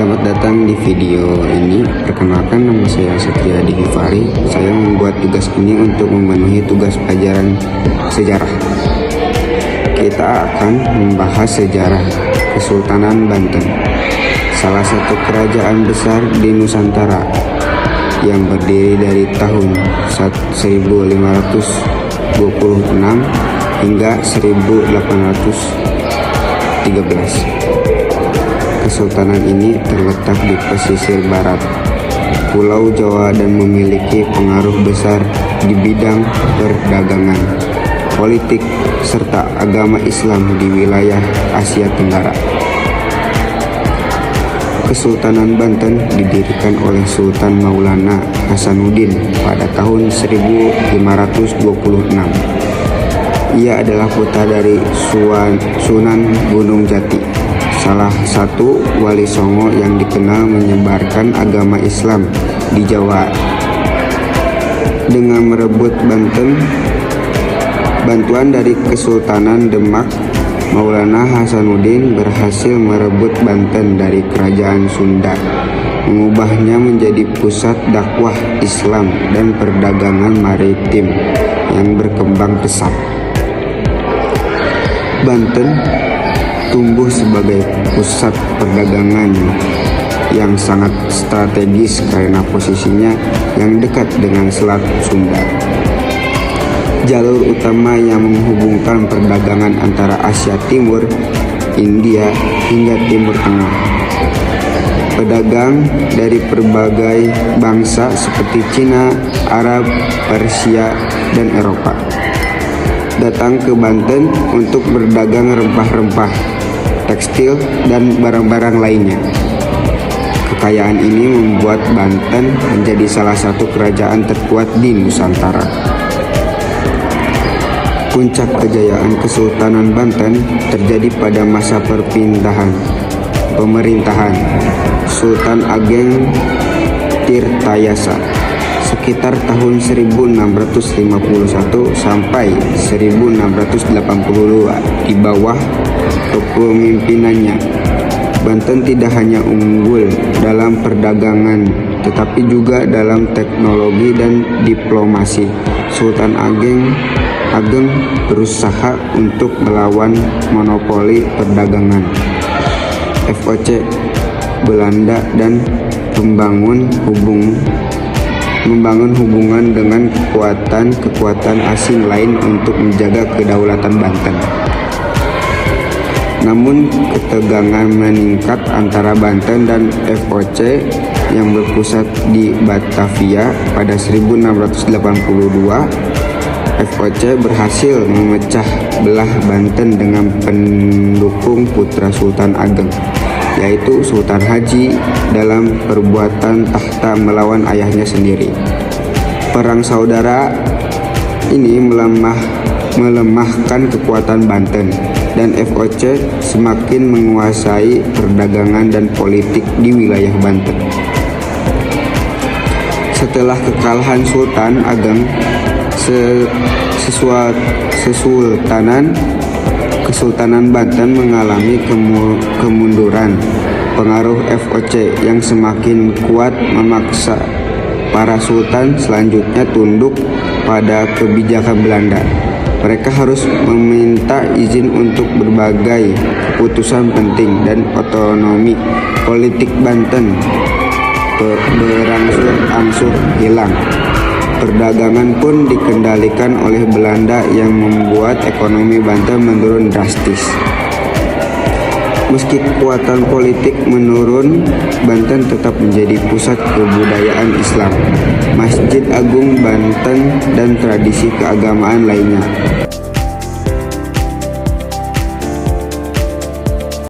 Selamat datang di video ini. Perkenalkan, nama saya Setia Dihifari. Saya membuat tugas ini untuk memenuhi tugas pelajaran sejarah. Kita akan membahas sejarah Kesultanan Banten, salah satu kerajaan besar di Nusantara yang berdiri dari tahun 1526 hingga 1813. Kesultanan ini terletak di pesisir barat Pulau Jawa dan memiliki pengaruh besar di bidang perdagangan, politik, serta agama Islam di wilayah Asia Tenggara. Kesultanan Banten didirikan oleh Sultan Maulana Hasanuddin pada tahun 1526. Ia adalah putra dari Sunan Gunung Jati, salah satu wali Songo yang dikenal menyebarkan agama Islam di Jawa. Dengan merebut bantuan dari Kesultanan Demak, Maulana Hasanuddin berhasil merebut Banten dari Kerajaan Sunda, mengubahnya menjadi pusat dakwah Islam dan perdagangan maritim yang berkembang pesat. Banten tumbuh sebagai pusat perdagangan yang sangat strategis karena posisinya yang dekat dengan Selat Sunda, jalur utama yang menghubungkan perdagangan antara Asia Timur, India, hingga Timur Tengah. Pedagang dari berbagai bangsa seperti Cina, Arab, Persia, dan Eropa datang ke Banten untuk berdagang rempah-rempah, tekstil, dan barang-barang lainnya. Kekayaan ini membuat Banten menjadi salah satu kerajaan terkuat di Nusantara. Puncak kejayaan Kesultanan Banten terjadi pada masa pemerintahan Sultan Ageng Tirtayasa sekitar tahun 1651 sampai 1682. Di bawah kepemimpinannya, Banten tidak hanya unggul dalam perdagangan tetapi juga dalam teknologi dan diplomasi. Sultan Ageng berusaha untuk melawan monopoli perdagangan VOC Belanda dan membangun hubungan dengan kekuatan asing lain untuk menjaga kedaulatan Banten. Namun ketegangan meningkat antara Banten dan VOC yang berpusat di Batavia pada 1682. VOC berhasil memecah belah Banten dengan pendukung putra Sultan Ageng, yaitu Sultan Haji, dalam perbuatan tahta melawan ayahnya sendiri. Perang saudara ini melemahkan kekuatan Banten, dan VOC semakin menguasai perdagangan dan politik di wilayah Banten. Setelah kekalahan Sultan Ageng, Kesultanan Banten mengalami kemunduran. Pengaruh VOC yang semakin kuat memaksa para sultan selanjutnya tunduk pada kebijakan Belanda. Mereka harus meminta izin untuk berbagai keputusan penting, dan otonomi politik Banten berangsur-angsur hilang. Perdagangan pun dikendalikan oleh Belanda yang membuat ekonomi Banten menurun drastis. Meski kekuatan politik menurun, Banten tetap menjadi pusat kebudayaan Islam, Masjid Agung Banten, dan tradisi keagamaan lainnya.